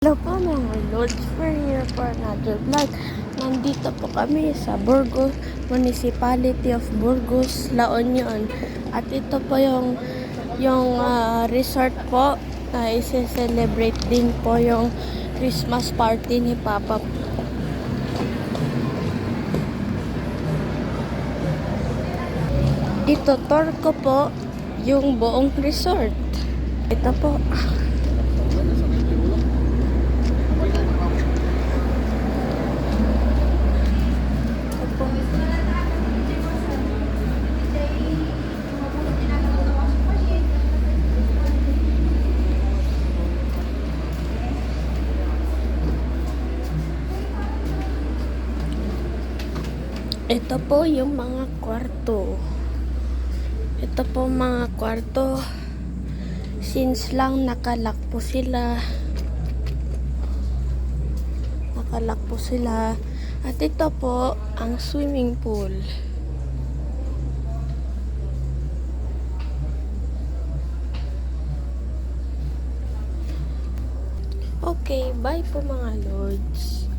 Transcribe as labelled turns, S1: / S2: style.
S1: Hello po mga lords, we're here for another vlog. Nandito po kami sa Burgos, Municipality of Burgos, La Union. At ito po yung resort po na isi-celebrate din po yung Christmas party ni Papa. Ito tour ko po yung buong resort. Ito po. Ito po yung mga kwarto. Ito po mga kwarto. Since lang nakalock po sila. At ito po ang swimming pool. Okay, bye po mga lords.